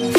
Hello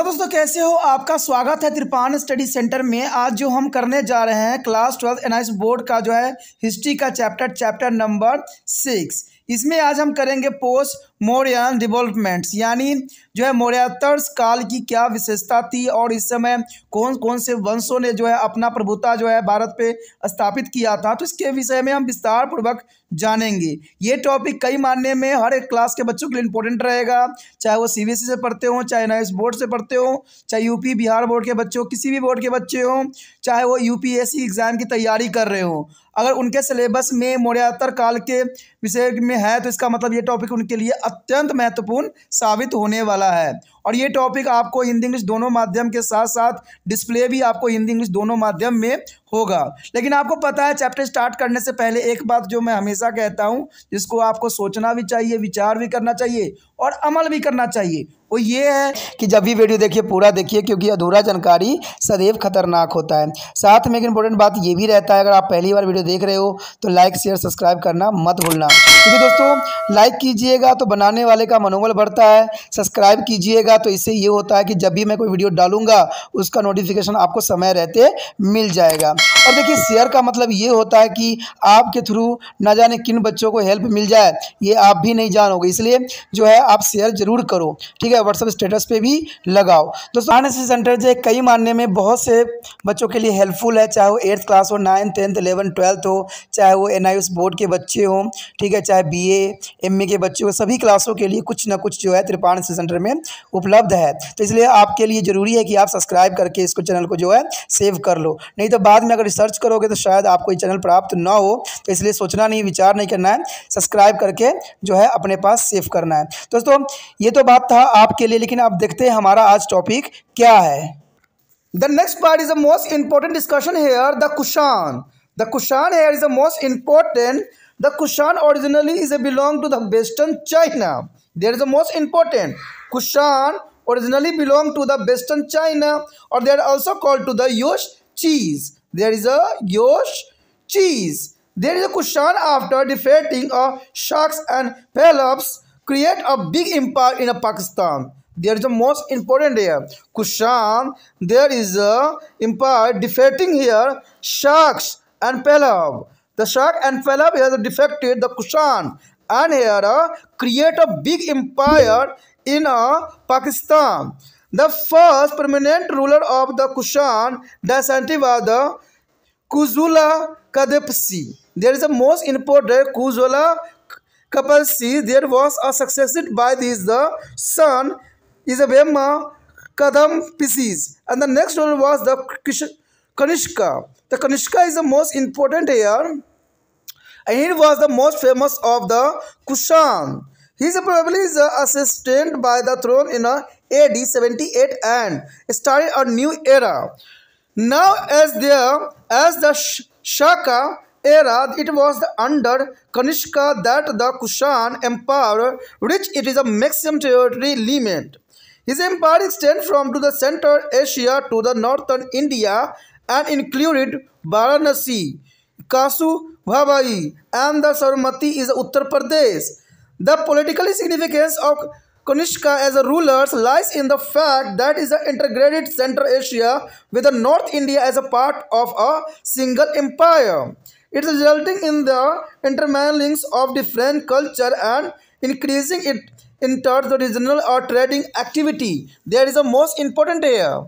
दोस्तों, कैसे हो? आपका स्वागत है त्रिपान स्टडी सेंटर में। आज जो हम करने जा रहे हैं क्लास 12 एनआईएस बोर्ड का जो है हिस्ट्री का चैप्टर नंबर 6। इसमें आज हम करेंगे पोस्ट मौर्यन डेवलपमेंट्स, यानी जो है मौर्योत्तर काल की क्या विशेषता थी और इस समय कौन कौन से वंशों ने जो है अपना प्रभुता जो है भारत पे स्थापित किया था। तो इसके विषय में हम विस्तार पूर्वक जानेंगे। ये टॉपिक कई मानने में हर एक क्लास के बच्चों के लिए इंपॉर्टेंट रहेगा, चाहे वो सीबीएसई से पढ़ते हो, चाहे एनआईएस बोर्ड से पढ़ते हो, चाहे यूपी बिहार बोर्ड के बच्चे हो, किसी भी बोर्ड के बच्चे हो, चाहे वो यूपीएससी एग्जाम की तैयारी कर रहे हो। अगर उनके सिलेबस में मौर्योत्तर काल के विषय में है तो इसका मतलब ये टॉपिक उनके लिए अत्यंत महत्वपूर्ण साबित होने वाला है। और ये टॉपिक आपको हिंदी इंग्लिश दोनों माध्यम के साथ साथ डिस्प्ले भी आपको हिंदी इंग्लिश दोनों माध्यम में होगा। लेकिन आपको पता है, चैप्टर स्टार्ट करने से पहले एक बात जो मैं हमेशा कहता हूँ, जिसको आपको सोचना भी चाहिए, विचार भी करना चाहिए और अमल भी करना चाहिए, वो ये है कि जब भी वीडियो देखिए पूरा देखिए, क्योंकि अधूरा जानकारी सदैव खतरनाक होता है। साथ में एक इंपॉर्टेंट बात ये भी रहता है, अगर आप पहली बार वीडियो देख रहे हो तो लाइक शेयर सब्सक्राइब करना मत भूलना, क्योंकि दोस्तों लाइक कीजिएगा तो बनाने वाले का मनोबल बढ़ता है, सब्सक्राइब कीजिएगा तो इससे ये होता है कि जब भी मैं कोई वीडियो डालूंगा उसका नोटिफिकेशन आपको समय रहते मिल जाएगा। और देखिए, शेयर का मतलब ये होता है कि आपके थ्रू ना जाने किन बच्चों को हेल्प मिल जाए, ये आप भी नहीं जानोगे, इसलिए जो है आप शेयर जरूर करो, ठीक है। व्हाट्सएप स्टेटस पे भी लगाओ। दोस्तों एनआईएस सेंटर जो है कई मानने में बहुत से बच्चों के लिए हेल्पफुल है, चाहे वो 8th क्लास हो, 9th 10th 11th 12th हो, चाहे वो एनआईएस बोर्ड के बच्चे हों, ठीक है, चाहे बीए एमए के बच्चे हो, सभी क्लासों के लिए कुछ ना कुछ जो है त्रिपान सेंटर में उपलब्ध है। तो इसलिए आपके लिए ज़रूरी है कि आप सब्सक्राइब करके इसको चैनल को जो है सेव कर लो, नहीं तो बाद में अगर रिसर्च करोगे तो शायद आपको ये चैनल प्राप्त ना हो। तो इसलिए सोचना नहीं, विचार नहीं करना है, सब्सक्राइब करके जो है अपने पास सेव करना है। दोस्तों ये तो बात था आपके लिए, लेकिन आप देखते हैं हमारा आज टॉपिक क्या है। The next part is the most important discussion here, the Kushan. The Kushan here is the most important. The Kushan originally is a belong to the Western China. There is the most important. Kushan originally belong to the Western China, or they are also called to the Yosh cheese. There is a Yosh cheese. There is a Kushan after defeating Shaks and Pahlavis create a big empire in Pakistan. There is the most important here. Kushan, there is a empire defeating here Shaks and Pahlav. The Shak and Pahlav has defected the Kushan and here create a big empire in Pakistan. The first permanent ruler of the Kushan dynasty was the Kuzula Kadepsi. There is the most important Kuzula Kadepsi. There was a succeeded by this the son Isabema Kadampisis, and the next one was the Kanishka. The Kanishka is the most important here, and he was the most famous of the Kushan. He is probably the assistant by the throne in AD 78 and started a new era. Now as the Shaka era, it was under Kanishka that the Kushan Empire reached it is a maximum territory limit. His empire extended from to the central Asia to the northern India and included Varanasi, Kasu, Bhabai, and the Saramati is Uttar Pradesh. The political significance of Kanishka as a ruler lies in the fact that it integrated Central Asia with the North India as a part of a single empire. It is resulting in the intermingling of different culture and increasing it inter-regional or trading activity. There is a most important here.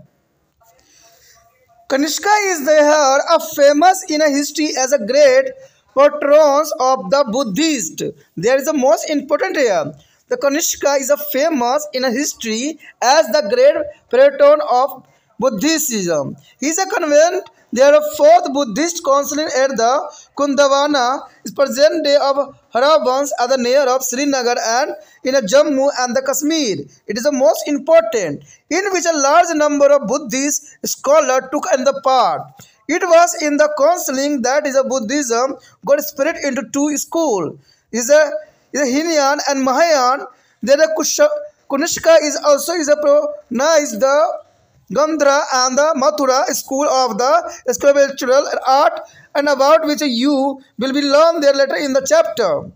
Kanishka is there a famous in a history as a great patron of the Buddhist. There is a most important here. The Kanishka is a famous in a history as the great patron of Buddhism. He is a convent. There are 4th Buddhist council at the Kundavana is present day of Haravans at the near of Srinagar and in a Jammu and the Kashmir. It is the most important, in which a large number of Buddhist scholars took in the part. It was in the counseling that is a Buddhism got split into 2 schools. is a Hinayan and Mahayan. Then Kunishka is also is a pronounced the Gandhara and the Mathura school of the sculptural art, and about which you will be learned there later in the chapter.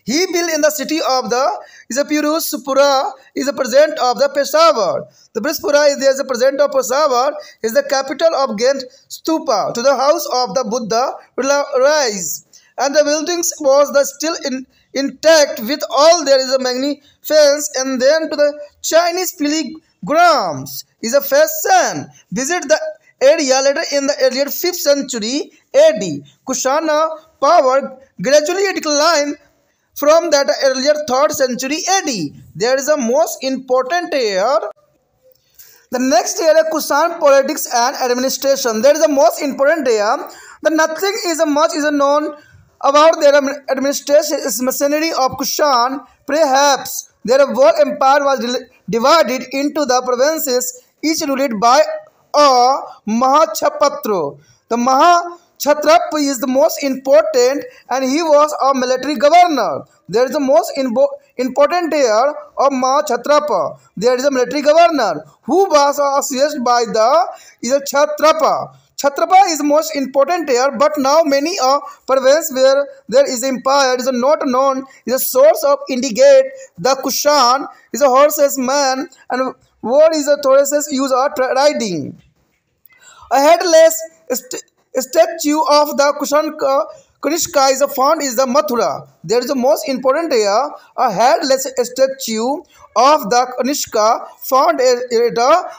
He built in the city of the is a Piruspura is the present of the Peshawar. The Brispura is there is the present of Peshawar is the capital of Ghent Stupa. To the house of the Buddha will rise, and the buildings was the still intact with all there is a magnificence. And then to the Chinese pilgrims is a fashion visit the area later in the earlier 5th century AD. Kushana power gradually declined from that earlier 3rd century AD. There is a most important here. The next area, Kushan politics and administration. There is the most important here. The nothing is much is known about their administration is machinery of Kushan. Perhaps their whole empire was divided into the provinces, each ruled by a Mahachapatra. The Mahachatrap is the most important, and he was a military governor. There is the most important here of Mahachatrapa. There is a military governor who was associated by the is a Chatrapa. Chatrapa is most important here, but now many provinces where there is empire is not known is a source of indicate the Kushan is a horses man, and what is a horses use riding. A headless statue of the Kanishka is found is the Mathura. There is the most important here. A headless statue of the Kanishka found at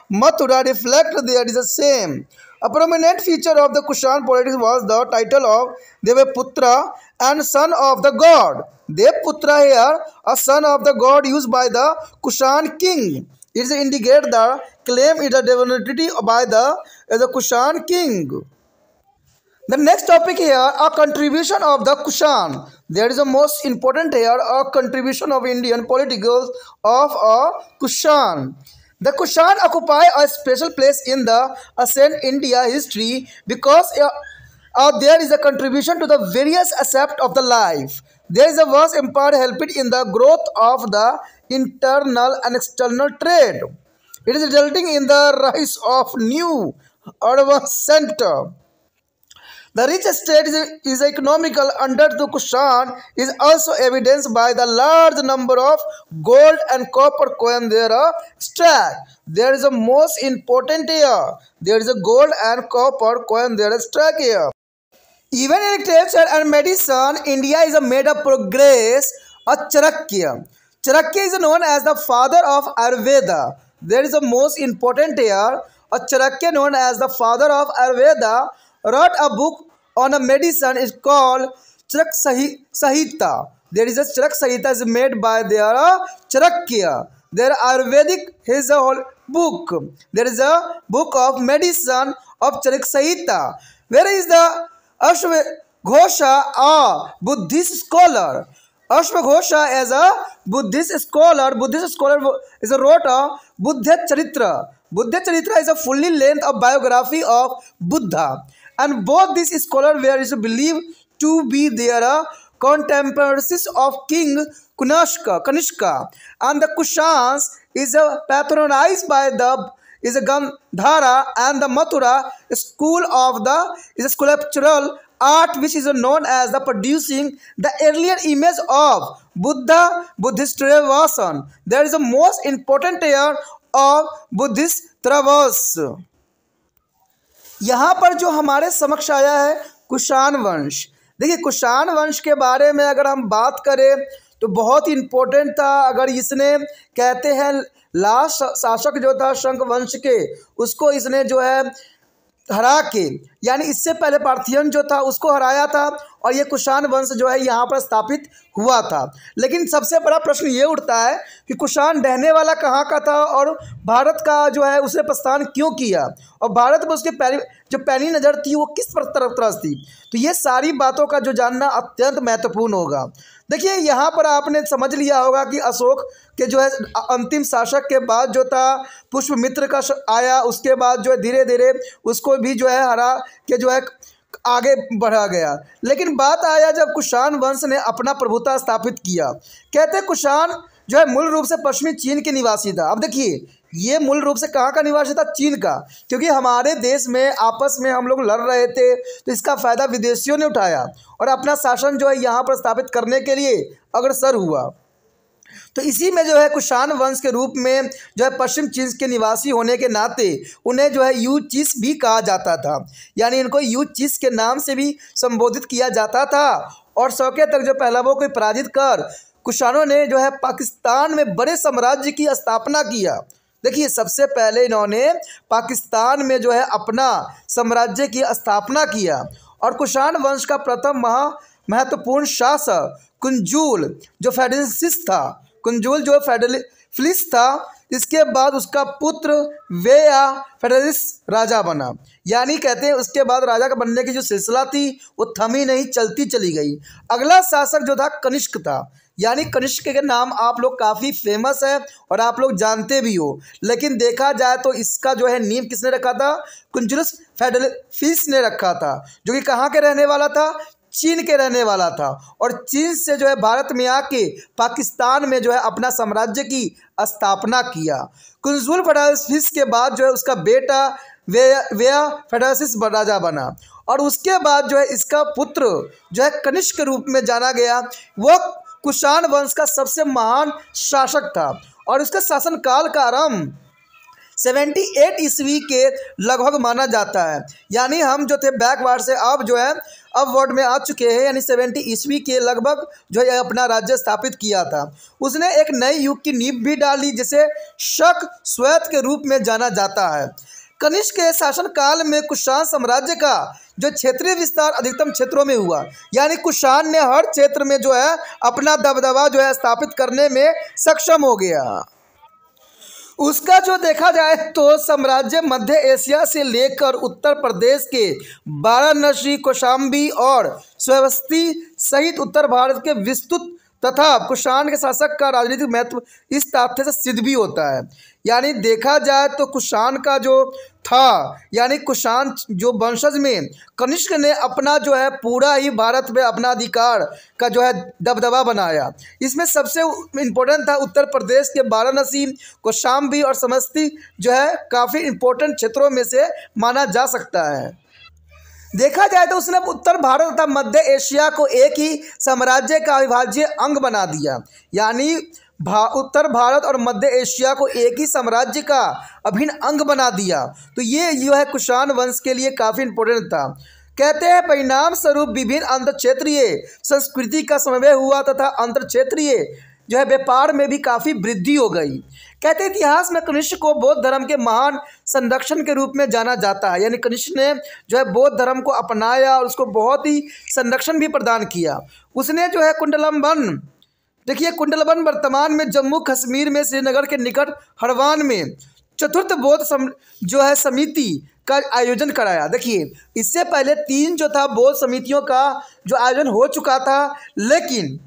Mathura reflect there is the same. A prominent feature of the Kushan politics was the title of Devaputra and son of the god. Devaputra here, a son of the god used by the Kushan king. It is indicate the claim is a divinity by the Kushan king. The next topic here, a contribution of the Kushan. There is the most important here, a contribution of Indian politicals of a Kushan. The Kushan occupy a special place in the ancient India history because there is a contribution to the various aspects of the life. There is a vast empire helped in the growth of the internal and external trade. It is resulting in the rise of new urban center. The rich state is economical under the Kushan is also evidenced by the large number of gold and copper coins there are struck. There is a most important here. There is a gold and copper coin there are struck here. Even in agriculture and medicine, India is made of progress. A Chanakya. Chanakya is known as the father of Ayurveda. There is a most important here. A Chanakya known as the father of Ayurveda wrote a book on a medicine is called Charak Sahita. There is a Charak Sahita is made by their Chanakya. Their Ayurvedic is a whole book. There is a book of medicine of Charak Sahita. Where is the Ashwagosha, a Buddhist scholar? Ashwagosha is a Buddhist scholar. Is a wrote a Buddha Charitra. Buddha Charitra is a fully length of biography of Buddha. And both these scholars were believed to be their contemporaries of King Kanishka. And the Kushans is patronized by the is a Gandhara and the Mathura school of the is a sculptural art, which is known as the producing the earlier image of Buddhist Travasan. There is a most important year of Buddhist Travas. यहाँ पर जो हमारे समक्ष आया है कुषाण वंश। देखिए कुषाण वंश के बारे में अगर हम बात करें तो बहुत ही इम्पोर्टेंट था। अगर इसने कहते हैं लास्ट शासक जो था शंख वंश के, उसको इसने जो है हरा के, यानी इससे पहले पार्थियन जो था उसको हराया था और ये कुषाण वंश जो है यहाँ पर स्थापित हुआ था। लेकिन सबसे बड़ा प्रश्न ये उठता है कि कुषाण रहने वाला कहाँ का था और भारत का जो है उसने प्रस्थान क्यों किया और भारत में उसके पहली नज़र थी वो किस तरफ थी। तो ये सारी बातों का जो जानना अत्यंत महत्वपूर्ण होगा। देखिए यहाँ पर आपने समझ लिया होगा कि अशोक के जो है अंतिम शासक के बाद जो था पुष्पमित्र का आया, उसके बाद जो है धीरे धीरे उसको भी जो है हरा के जो है आगे बढ़ा गया। लेकिन बात आया जब कुषाण वंश ने अपना प्रभुता स्थापित किया। कहते कुषाण जो है मूल रूप से पश्चिमी चीन के निवासी था। अब देखिए ये मूल रूप से कहाँ का निवासी था? चीन का, क्योंकि हमारे देश में आपस में हम लोग लड़ रहे थे तो इसका फ़ायदा विदेशियों ने उठाया और अपना शासन जो है यहाँ पर स्थापित करने के लिए अग्रसर हुआ। तो इसी में जो है कुषाण वंश के रूप में जो है पश्चिम चीन के निवासी होने के नाते उन्हें जो है यूचिस भी कहा जाता था, यानी इनको यूचिस के नाम से भी संबोधित किया जाता था। और सौके तक जो पहलवों को पराजित कर कुषाणों ने जो है पाकिस्तान में बड़े साम्राज्य की स्थापना किया। देखिए सबसे पहले इन्होंने पाकिस्तान में जो है अपना साम्राज्य की स्थापना किया। और कुषाण वंश का प्रथम महत्वपूर्ण शासक कुंजुल जो फेडरलिस्ट था, कुंजुल जो फेडरलिस्ट था, इसके बाद उसका पुत्र वेया फेडरलिस्ट राजा बना। यानी कहते हैं उसके बाद राजा का बनने की जो सिलसिला थी वो थमी नहीं, चलती चली गई। अगला शासक जो था कनिष्क था, यानी कनिष्क के नाम आप लोग काफ़ी फेमस है और आप लोग जानते भी हो। लेकिन देखा जाए तो इसका जो है नींव किसने रखा था? कुंजुलस फेडरलिस्ट ने रखा था, जो कि कहाँ के रहने वाला था? चीन के रहने वाला था। और चीन से जो है भारत में आके पाकिस्तान में जो है अपना साम्राज्य की स्थापना किया। कुंजुल फेडरलिस्ट के बाद जो है उसका बेटा वेया फेडरलिस्ट राजा बना। और उसके बाद जो है इसका पुत्र जो है कनिष्क के रूप में जाना गया। वह कुषाण वंश का सबसे महान शासक था और उसके शासनकाल का आरंभ 78 ईस्वी के लगभग माना जाता है। यानी हम जो थे बैकवर्ड से अब जो है अपवर्ड में आ चुके हैं, यानी 70 ईस्वी के लगभग जो है अपना राज्य स्थापित किया था। उसने एक नए युग की नींव भी डाली जिसे शक श्वेत के रूप में जाना जाता है। कनिष्क के शासनकाल में कुषाण साम्राज्य का जो क्षेत्रीय विस्तार अधिकतम क्षेत्रों में हुआ, यानी कुषाण ने हर क्षेत्र में जो है अपना दबदबा जो है स्थापित करने में सक्षम हो गया। उसका जो देखा जाए तो साम्राज्य मध्य एशिया से लेकर उत्तर प्रदेश के वाराणसी, कौशाम्बी और श्रावस्ती सहित उत्तर भारत के विस्तृत तथा कुषाण के शासक का राजनीतिक महत्व इस तथ्य से सिद्ध भी होता है। यानी देखा जाए तो कुषाण का जो था, यानी कुषाण जो वंशज में कनिष्क ने अपना जो है पूरा ही भारत में अपना अधिकार का जो है दबदबा बनाया। इसमें सबसे इम्पोर्टेंट था उत्तर प्रदेश के वाराणसी, कौशाम्बी और समस्ती जो है काफ़ी इम्पोर्टेंट क्षेत्रों में से माना जा सकता है। देखा जाए तो उसने उत्तर भारत तथा मध्य एशिया को एक ही साम्राज्य का अविभाज्य अंग बना दिया, यानी उत्तर भारत और मध्य एशिया को एक ही साम्राज्य का अभिन्न अंग बना दिया। तो ये जो है कुषाण वंश के लिए काफ़ी इम्पोर्टेंट था। कहते हैं परिणाम स्वरूप विभिन्न अंतर क्षेत्रीय संस्कृति का समन्वय हुआ तथा अंतर क्षेत्रीय जो है व्यापार में भी काफ़ी वृद्धि हो गई। कहते हैं इतिहास में कनिष्क को बौद्ध धर्म के महान संरक्षण के रूप में जाना जाता है, यानी कनिष्क ने जो है बौद्ध धर्म को अपनाया और उसको बहुत ही संरक्षण भी प्रदान किया। उसने जो है कुंडलम वन, देखिए कुंडलवन वर्तमान में जम्मू कश्मीर में श्रीनगर के निकट हरवान में चतुर्थ बौद्ध जो है समिति का आयोजन कराया। देखिए इससे पहले 3 जो था बौद्ध समितियों का जो आयोजन हो चुका था, लेकिन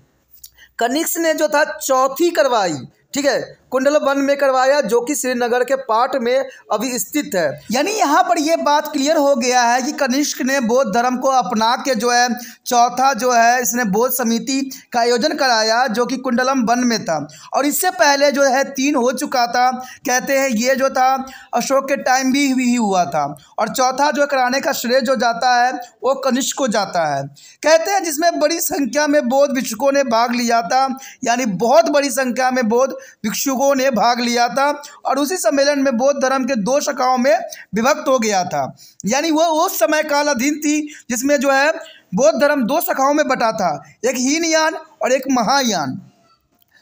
कनिष्क ने जो था चौथी करवाई, ठीक है, कुंडलवन में करवाया, जो कि श्रीनगर के पाट में अभी स्थित है। यानी यहाँ पर यह बात क्लियर हो गया है कि कनिष्क ने बौद्ध धर्म को अपना के जो है चौथा जो है इसने बौद्ध समिति का आयोजन कराया, जो कि कुंडलम वन में था। और इससे पहले जो है 3 हो चुका था। कहते हैं ये जो था अशोक के टाइम भी हुआ था। और चौथा जो कराने का श्रेय जो जाता है वो कनिष्क को जाता है। कहते हैं जिसमें बड़ी संख्या में बौद्ध भिक्षुकों ने भाग लिया था, यानी बहुत बड़ी संख्या में बौद्ध भिक्षुकों ने भाग लिया था। और उसी सम्मेलन में बौद्ध धर्म के 2 शाखाओं में विभक्त हो गया था। यानी वो उस समय काल अधीन थी जिसमें जो है बौद्ध धर्म 2 शाखाओं में बटा था, एक हीनयान और एक महायान।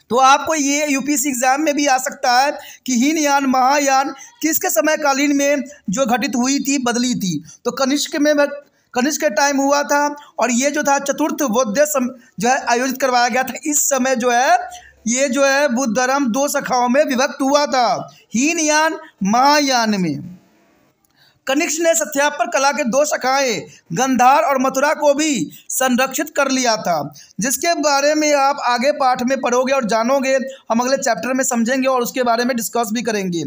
तो आपको ये यूपीएससी एग्जाम में भी आ सकता है कि हीनयान महायान किसके समय कालीन में जो घटित हुई थी, बदली थी। तो कनिष्क के टाइम हुआ था। और ये जो था चतुर्थ बौद्ध जो है आयोजित करवाया गया था। इस समय जो है ये जो है बुद्ध धर्म 2 शाखाओं में विभक्त हुआ था, हीनयान महायान में। कनिष्क ने सत्यापर कला के 2 शाखाएं गंधार और मथुरा को भी संरक्षित कर लिया था, जिसके बारे में आप आगे पाठ में पढ़ोगे और जानोगे। हम अगले चैप्टर में समझेंगे और उसके बारे में डिस्कस भी करेंगे।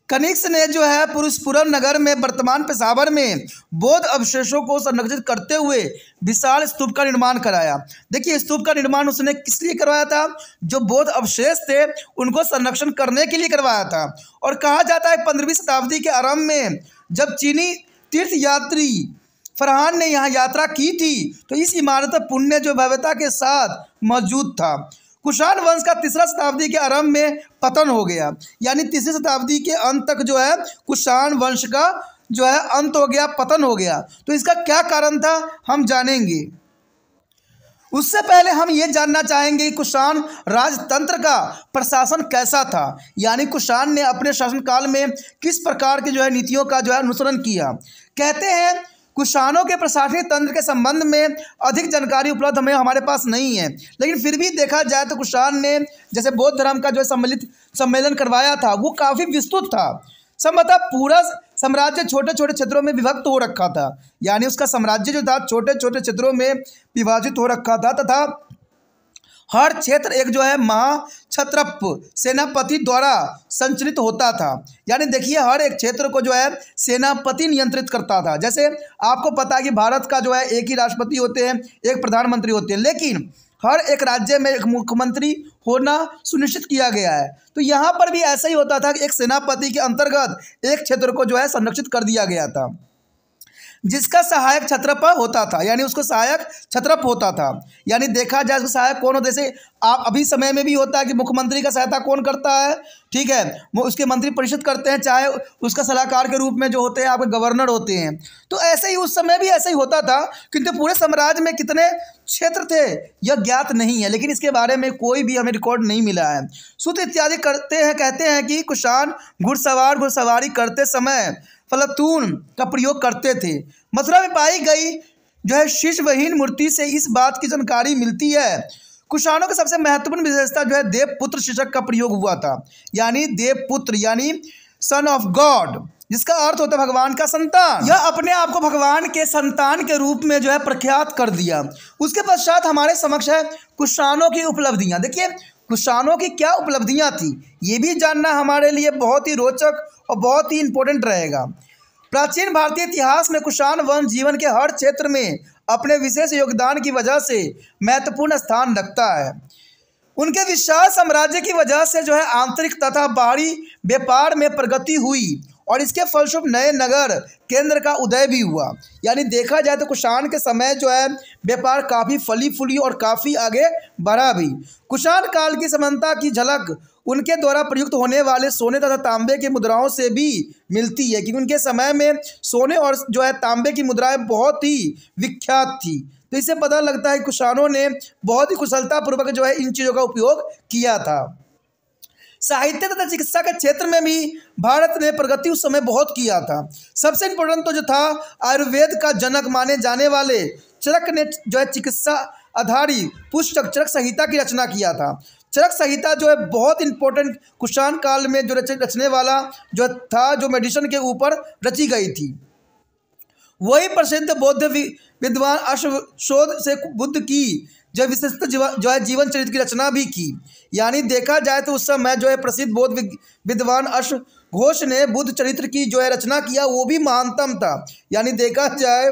कनिष्क ने जो है पुरुषपुरम नगर में वर्तमान पेशावर में बौद्ध अवशेषों को संरक्षित करते हुए विशाल स्तूप का निर्माण कराया। देखिए, स्तूप का निर्माण उसने किस लिए करवाया था? जो बौद्ध अवशेष थे उनको संरक्षण करने के लिए करवाया था। और कहा जाता है 15वीं शताब्दी के आरंभ में जब चीनी तीर्थयात्री फरहान ने यहाँ यात्रा की थी तो इस इमारत पुण्य जो भव्यता के साथ मौजूद था। कुषाण वंश का तीसरा शताब्दी के आरंभ में पतन हो गया, यानी तीसरी शताब्दी के अंत तक जो है कुषाण वंश का जो है अंत हो गया, पतन हो गया। तो इसका क्या कारण था हम जानेंगे। उससे पहले हम ये जानना चाहेंगे कि कुषाण राजतंत्र का प्रशासन कैसा था, यानी कुषाण ने अपने शासनकाल में किस प्रकार की जो है नीतियों का जो है अनुसरण किया। कहते हैं कुषाणों के प्रशासनिक तंत्र के संबंध में अधिक जानकारी उपलब्ध हमारे पास नहीं है, लेकिन फिर भी देखा जाए तो कुषाण ने जैसे बौद्ध धर्म का जो है सम्मेलन करवाया था वो काफ़ी विस्तृत था। संभवतः पूरा साम्राज्य छोटे छोटे क्षेत्रों में विभक्त हो रखा था, यानी उसका साम्राज्य जो था छोटे छोटे क्षेत्रों में विभाजित हो रखा था तथा हर क्षेत्र एक जो है महाक्षत्रप सेनापति द्वारा संचालित होता था। यानी देखिए, हर एक क्षेत्र को जो है सेनापति नियंत्रित करता था। जैसे आपको पता है कि भारत का जो है एक ही राष्ट्रपति होते हैं, एक प्रधानमंत्री होते हैं, लेकिन हर एक राज्य में एक मुख्यमंत्री होना सुनिश्चित किया गया है। तो यहाँ पर भी ऐसा ही होता था कि एक सेनापति के अंतर्गत एक क्षेत्र को जो है संरक्षित कर दिया गया था, जिसका सहायक क्षत्रप होता था, यानी उसको सहायक क्षत्रप होता था। यानी देखा जाए उसका सहायक कौन होता है, जैसे आप अभी समय में भी होता है कि मुख्यमंत्री का सहायता कौन करता है, ठीक है, वो उसके मंत्री परिषद करते हैं, चाहे उसका सलाहकार के रूप में जो होते हैं आपके गवर्नर होते हैं। तो ऐसे ही उस समय भी ऐसे ही होता था, किंतु पूरे साम्राज्य में कितने क्षेत्र थे यह ज्ञात नहीं है, लेकिन इसके बारे में कोई भी हमें रिकॉर्ड नहीं मिला है। सूत्र इत्यादि कहते हैं कि कुषाण घुड़सवारी करते समय फलतून का प्रयोग करते थे। मथुरा में पाई गई जो है शीर्षविहीन मूर्ति से इस बात की जानकारी मिलती है। कुषाणों की सबसे महत्वपूर्ण विशेषता जो है देवपुत्र शीर्षक का प्रयोग हुआ था, यानी देवपुत्र यानी सन ऑफ गॉड, जिसका अर्थ होता है भगवान का संतान। यह अपने आप को भगवान के संतान के रूप में जो है प्रख्यात कर दिया। उसके पश्चात हमारे समक्ष है कुषाणों की उपलब्धियां। देखिए, कुषाणों की क्या उपलब्धियां थी ये भी जानना हमारे लिए बहुत ही रोचक और बहुत ही इम्पोर्टेंट रहेगा। प्राचीन भारतीय इतिहास में कुषाण वंश जीवन के हर क्षेत्र में अपने विशेष योगदान की वजह से महत्वपूर्ण स्थान रखता है। उनके विशाल साम्राज्य की वजह से जो है आंतरिक तथा बाहरी व्यापार में प्रगति हुई और इसके फलस्वरूप नए नगर केंद्र का उदय भी हुआ। यानी देखा जाए तो कुषाण के समय जो है व्यापार काफ़ी फली फूली और काफ़ी आगे बढ़ा भी। कुषाण काल की समानता की झलक उनके द्वारा प्रयुक्त होने वाले सोने तथा तांबे की मुद्राओं से भी मिलती है, क्योंकि उनके समय में सोने और जो है तांबे की मुद्राएं बहुत ही विख्यात थी। तो इससे पता लगता है कुषाणों ने बहुत ही कुशलतापूर्वक जो है इन चीज़ों का उपयोग किया था। साहित्य तथा चिकित्सा के क्षेत्र में भी भारत ने प्रगति उस समय बहुत किया था। सबसे इम्पोर्टेंट तो जो था आयुर्वेद का जनक माने जाने वाले चरक ने जो है चिकित्सा आधारित पुस्तक चरक संहिता की रचना किया था। चरक संहिता जो है बहुत इंपॉर्टेंट कुषाण काल में जो रचने वाला जो था, जो मेडिसिन के ऊपर रची गई थी। वही प्रसिद्ध बौद्ध विद्वान अश्वशोध से बुद्ध की जो विशिष्ट जो है जीवन चरित्र की रचना भी की। यानी देखा जाए तो उस समय जो है प्रसिद्ध बौद्ध विद्वान अश्वघोष ने बुद्ध चरित्र की जो है रचना किया, वो भी महानतम था। यानी देखा जाए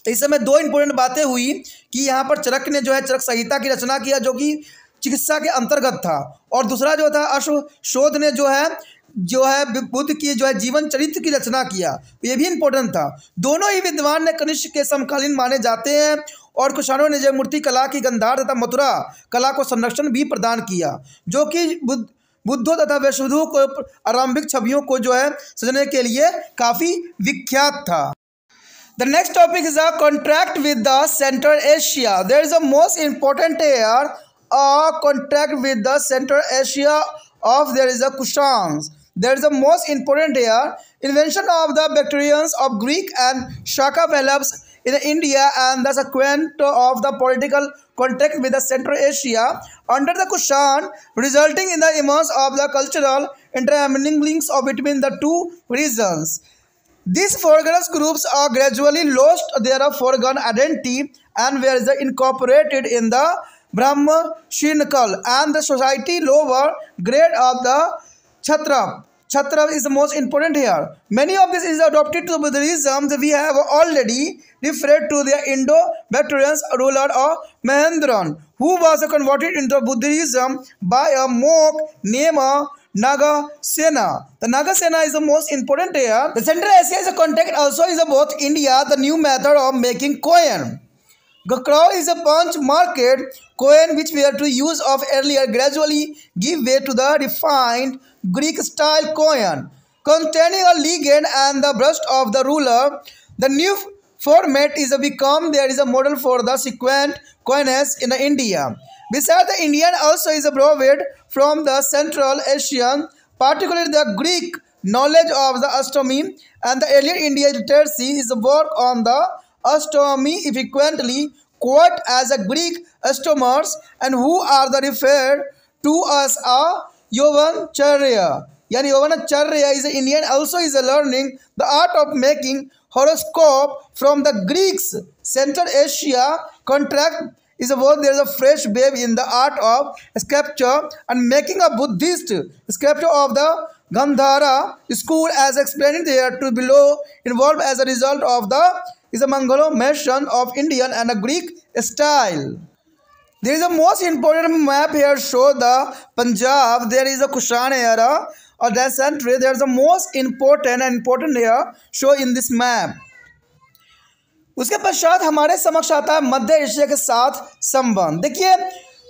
तो इस समय दो इंपॉर्टेंट बातें हुई कि यहाँ पर चरक ने जो है चरक संहिता की रचना किया जो कि चिकित्सा के अंतर्गत था, और दूसरा जो था अश्वशोध ने जो है बुद्ध की जो है जीवन चरित्र की रचना किया, ये भी इम्पोर्टेंट था। दोनों ही विद्वान ने कनिष्क के समकालीन माने जाते हैं और कुषाणों ने जो मूर्ति कला की गंधार तथा मथुरा कला को संरक्षण भी प्रदान किया, जो कि बुद्धों तथा वैष्णवों को आरंभिक छवियों को जो है सजने के लिए काफ़ी विख्यात था। The next topic is a contract with the Central Asia. There is a most important here, a contract with the Central Asia of there is a Kushans. There is a most important here, invention of the Bactrians of Greek and Shaka develops in India and the sequence of the political contract with the Central Asia under the Kushan, resulting in the emergence of the cultural interminglings between the two regions. These foreign groups are gradually lost their foreign identity and were incorporated in the Brahmanical and the society lower grade of the Kshatriya. Chhatra is the most important here. Many of this is adopted to Buddhism. We have already referred to the Indo-Bactrian ruler of Mahendran, who was converted into Buddhism by a monk named Nagasena. The Nagasena is the most important here. The Central Asia is a context also is about India, the new method of making coin. Gakra is a punch market coin which were to use of earlier gradually give way to the refined Greek style coin containing a legend and the bust of the ruler. The new format is become there is a model for the sequent coinage in India. Besides, the Indian also is borrowed from the Central Asian, particularly the Greek knowledge of the astronomy, and the earlier Indian literacy is work on the astronomy frequently quote as a Greek astronomers and who are the referred to as a Yovanacharya. Yani Yovanacharya is an Indian also is a learning the art of making horoscope from the Greeks. Central Asia contract is about there is a fresh babe in the art of sculpture and making a Buddhist sculpture of the Gandhara school as explained there to below involved as a result of the is a amalgamation of Indian and a Greek style. There is a most important map here show the Punjab. There is a Kushan era or that century. There is the most important here show in this map. उसके पश्चात हमारे समक्ष आता है मध्य Asia के साथ संबंध। देखिए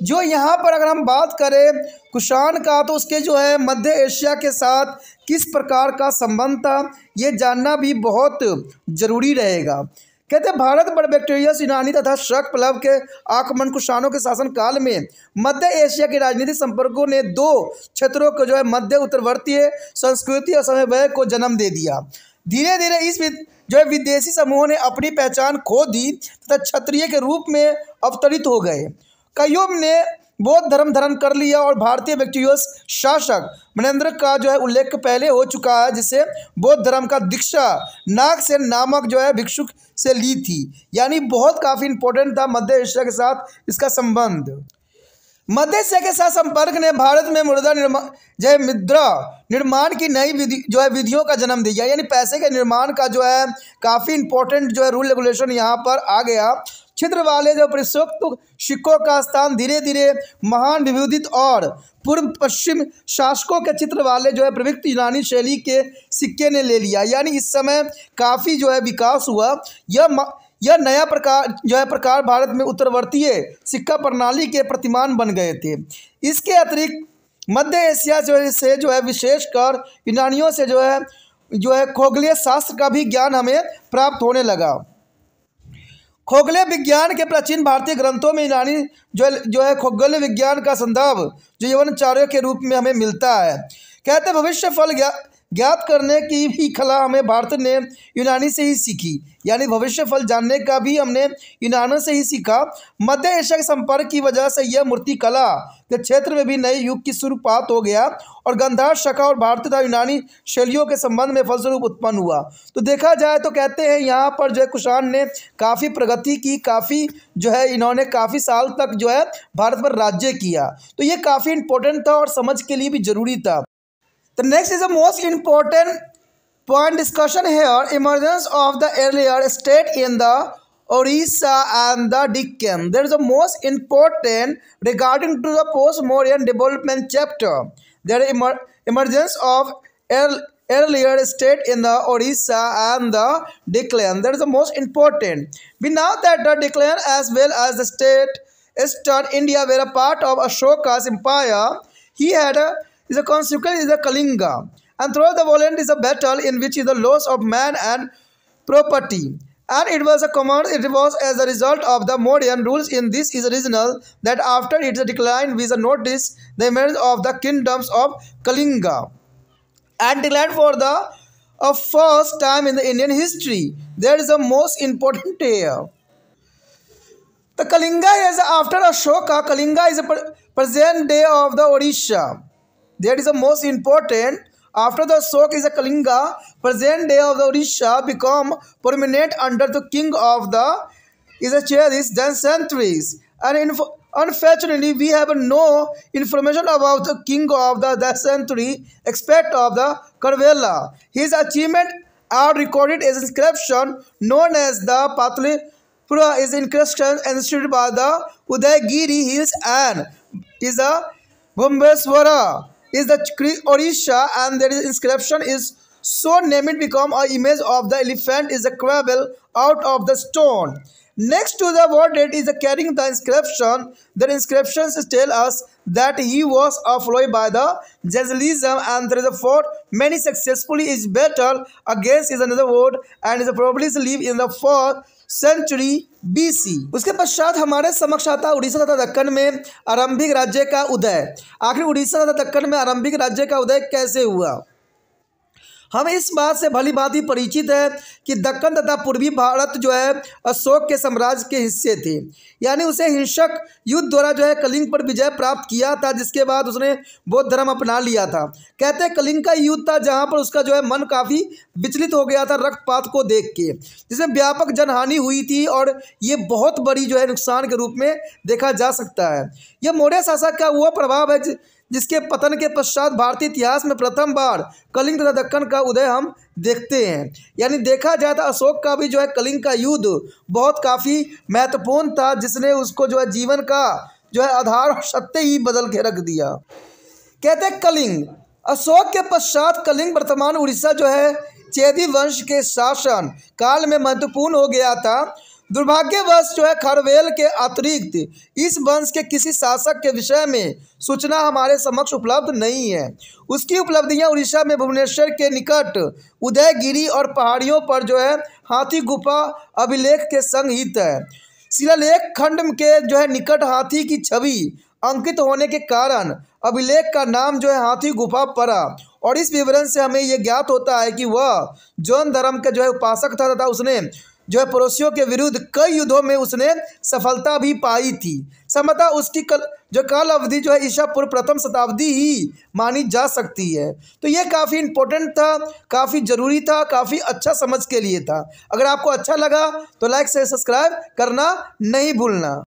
जो यहाँ पर अगर हम बात करें कुषाण का तो उसके जो है मध्य एशिया के साथ किस प्रकार का संबंध था ये जानना भी बहुत जरूरी रहेगा। कहते हैं भारत पर बैक्टीरियस यूनानी तथा शक प्लव के आक्रमण कुषाणों के शासन काल में मध्य एशिया के राजनीतिक संपर्कों ने दो क्षेत्रों को जो है मध्य उत्तरवर्तीय संस्कृति और समन्वय को जन्म दे दिया। धीरे धीरे इस जो है विदेशी समूहों ने अपनी पहचान खो दी तथा क्षत्रिय के रूप में अवतरित हो गए। कईयों ने बौद्ध धर्म धारण कर लिया और भारतीय बैक्टीरियस शासक मनेंद्र का जो है उल्लेख पहले हो चुका है जिसे बौद्ध धर्म का दीक्षा नागसेन नामक जो है भिक्षुक से ली थी। यानी बहुत काफ़ी इंपॉर्टेंट था मध्य एशिया के साथ इसका संबंध। मध्य एशिया के साथ संपर्क ने भारत में मुद्रा निर्माण की नई विधियों का जन्म दिया। यानी पैसे के निर्माण का जो है काफ़ी इंपॉर्टेंट जो है रूल रेगुलेशन यहाँ पर आ गया। छिद्र वाले जो परिशुक्त सिक्कों का स्थान धीरे धीरे महान विभूतित और पूर्व पश्चिम शासकों के चित्र वाले जो है प्रवृत्त यूनानी शैली के सिक्के ने ले लिया। यानी इस समय काफ़ी जो है विकास हुआ। यह नया प्रकार भारत में उत्तरवर्तीय सिक्का प्रणाली के प्रतिमान बन गए थे। इसके अतिरिक्त मध्य एशिया से जो है विशेषकर यूनानियों से जो है खगोलीय शास्त्र का भी ज्ञान हमें प्राप्त होने लगा। खगोलीय विज्ञान के प्राचीन भारतीय ग्रंथों में यूनानी जो है खगोलीय विज्ञान का संदर्भ जो यवनाचार्यों के रूप में हमें मिलता है। कहते भविष्य फल ज्ञात करने की भी कला हमें भारत ने यूनानी से ही सीखी। यानी भविष्य फल जानने का भी हमने यूनानियों से ही सीखा। मध्य एशिया के संपर्क की वजह से यह मूर्ति कला के क्षेत्र में भी नए युग की शुरुआत हो गया और गंधार शाखा और भारतीय तथा यूनानी शैलियों के संबंध में फलस्वरूप उत्पन्न हुआ। तो देखा जाए तो कहते हैं यहाँ पर जो है कुषाण ने काफ़ी प्रगति की, काफ़ी जो है इन्होंने काफ़ी साल तक जो है भारत पर राज्य किया। तो ये काफ़ी इंपॉर्टेंट था और समझ के लिए भी ज़रूरी था। The next is the most important point discussion here, emergence of the earlier state in the Orissa and the Deccan. There is the most important regarding to the post-modern development chapter. There is emergence of earlier state in the Orissa and the Deccan. That is the most important. We know that the Deccan as well as the state Eastern India were a part of Ashoka's empire. He had is a consequence is a Kalinga, and throughout the violent is a battle in which is the loss of man and property, and it was as a result of the modern rules in this is original that after its decline we notice the emergence of the kingdoms of Kalinga and declared for the first time in the Indian history. There is the most important here. The Kalinga is after Ashoka. Kalinga is a present day of the Odisha. That is the most important. After the Ashoka is a Kalinga, present day of the Odisha become permanent under the king of the is a Cheris then centuries. And in Unfortunately, we have no information about the king of the century except of the Karvela. His achievement are recorded as inscription known as the Patlipura is inscription instituted by the Udaygiri Hills and is a Bhumbeswara is the Odisha, and there is inscription is so named become a image of the elephant is a cradle out of the stone. Next to the word date is carrying the inscription. The inscriptions tell us that he was followed by the Jazilism, and there is a fort many successfully is battle against is another word and is probably live in the 4th century BC. उसके पश्चात हमारे समक्ष आता उड़ीसा तथा दक्कन में आरंभिक राज्य का उदय। आखिर उड़ीसा तथा दक्कन में आरंभिक राज्य का उदय कैसे हुआ? हम इस बात से भली भांति परिचित है कि दक्कन तथा पूर्वी भारत जो है अशोक के साम्राज्य के हिस्से थे, यानी उसे हिंसक युद्ध द्वारा जो है कलिंग पर विजय प्राप्त किया था, जिसके बाद उसने बौद्ध धर्म अपना लिया था। कहते हैं कलिंग का युद्ध था जहां पर उसका जो है मन काफ़ी विचलित हो गया था रक्तपात को देख के, जिसमें व्यापक जनहानि हुई थी और ये बहुत बड़ी जो है नुकसान के रूप में देखा जा सकता है। यह मौर्य शासक का वो प्रभाव है जिसके पतन के पश्चात भारतीय इतिहास में प्रथम बार कलिंग तथा दक्कन का उदय हम देखते हैं। यानी देखा जाए तो अशोक का भी जो है कलिंग का युद्ध बहुत काफ़ी महत्वपूर्ण था, जिसने उसको जो है जीवन का जो है आधार और सत्य ही बदल के रख दिया। कहते हैं कलिंग अशोक के पश्चात कलिंग वर्तमान उड़ीसा जो है चेदी वंश के शासन काल में महत्वपूर्ण हो गया था। दुर्भाग्यवश जो है खरवेल के अतिरिक्त इस वंश के किसी शासक के विषय में सूचना हमारे समक्ष उपलब्ध नहीं है। उसकी उपलब्धियां उड़ीसा में भुवनेश्वर के निकट उदयगिरी और पहाड़ियों पर जो है हाथी गुफा अभिलेख के संग हित है। शिलालेख खंड के जो है निकट हाथी की छवि अंकित होने के कारण अभिलेख का नाम जो है हाथी गुफा पड़ा, और इस विवरण से हमें यह ज्ञात होता है कि वह जौन धर्म का जो है उपासक था तथा उसने जो है पड़ोसियों के विरुद्ध कई युद्धों में उसने सफलता भी पाई थी। संभवतः उसकी काल अवधि जो है ईसा पूर्व प्रथम शताब्दी ही मानी जा सकती है। तो ये काफ़ी इम्पोर्टेंट था, काफ़ी ज़रूरी था, काफ़ी अच्छा समझ के लिए था। अगर आपको अच्छा लगा तो लाइक से सब्सक्राइब करना नहीं भूलना।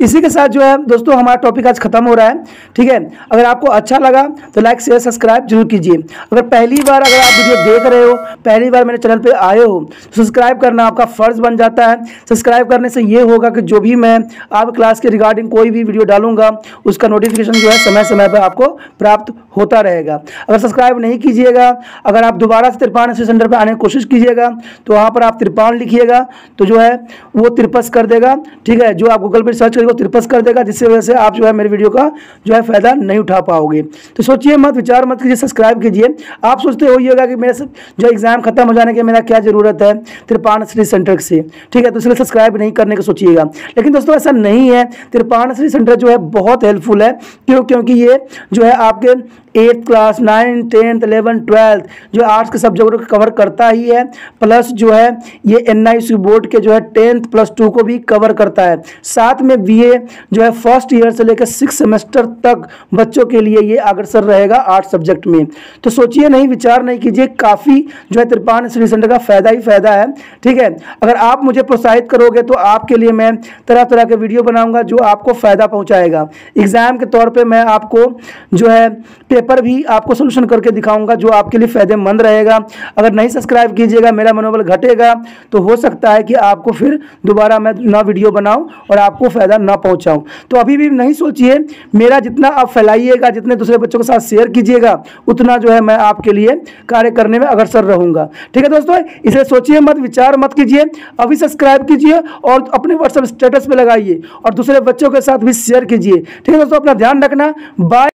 इसी के साथ जो है दोस्तों हमारा टॉपिक आज खत्म हो रहा है। ठीक है, अगर आपको अच्छा लगा तो लाइक शेयर सब्सक्राइब जरूर कीजिए। अगर पहली बार अगर आप वीडियो देख रहे हो, पहली बार मेरे चैनल पे आए हो, तो सब्सक्राइब करना आपका फ़र्ज़ बन जाता है। सब्सक्राइब करने से ये होगा कि जो भी मैं आप क्लास के रिगार्डिंग कोई भी वीडियो डालूंगा उसका नोटिफिकेशन जो है समय समय पर आपको प्राप्त होता रहेगा। अगर सब्सक्राइब नहीं कीजिएगा, अगर आप दोबारा से तिरपान स्टडी सेंटर पर आने की कोशिश कीजिएगा तो वहाँ पर आप तिरपान लिखिएगा तो जो है वो तिरपस कर देगा। ठीक है, जो आप गूगल पर सर्च को तिरपस कर देगा, जिससे वजह से आप जो है मेरे वीडियो का जो है फायदा नहीं उठा पाओगे। तो सोचिए मत, विचार मत कीजिए, सब्सक्राइब कीजिए। आप सोचते होइएगा कि मेरे जो एग्जाम खत्म हो जाने के मेरा क्या जरूरत है तिरपान स्टडी सेंटर से। ठीक है, तो इसलिए सब्सक्राइब नहीं करने का सोचिएगा, लेकिन दोस्तों ऐसा नहीं है। तिरपान स्टडी सेंटर जो है बहुत हेल्पफुल है। क्योंकि ये जो है आपके 8th class 9th 10th 11th 12th जो आर्ट्स के सब्जेक्ट को कवर करता ही है, प्लस जो है ये NIC बोर्ड के जो है 10th +2 को भी कवर करता है। साथ में BA जो है फर्स्ट ईयर से लेकर 6 सेमेस्टर तक बच्चों के लिए ये अग्रसर रहेगा आर्ट्स सब्जेक्ट में। तो सोचिए नहीं, विचार नहीं कीजिए, काफ़ी जो है तिरपान स्टडी सेंटर का फ़ायदा ही फ़ायदा है। ठीक है, अगर आप मुझे प्रोत्साहित करोगे तो आपके लिए मैं तरह तरह के वीडियो बनाऊँगा जो आपको फ़ायदा पहुँचाएगा। एग्ज़ाम के तौर पर मैं आपको जो है पेपर भी आपको सोल्यूशन करके दिखाऊंगा जो आपके लिए फ़ायदेमंद रहेगा। अगर नहीं सब्सक्राइब कीजिएगा, मेरा मनोबल घटेगा, तो हो सकता है कि आपको फिर दोबारा मैं ना वीडियो बनाऊं और आपको फ़ायदा ना पहुंचाऊं। तो अभी भी नहीं सोचिए, मेरा जितना आप फैलाइएगा, जितने दूसरे बच्चों के साथ शेयर कीजिएगा, उतना जो है मैं आपके लिए कार्य करने में अग्रसर रहूँगा। ठीक है दोस्तों, इसलिए सोचिए मत, विचार मत कीजिए, अभी सब्सक्राइब कीजिए और अपने व्हाट्सएप स्टेटस पर लगाइए और दूसरे बच्चों के साथ भी शेयर कीजिए। ठीक है दोस्तों, अपना ध्यान रखना। बाय।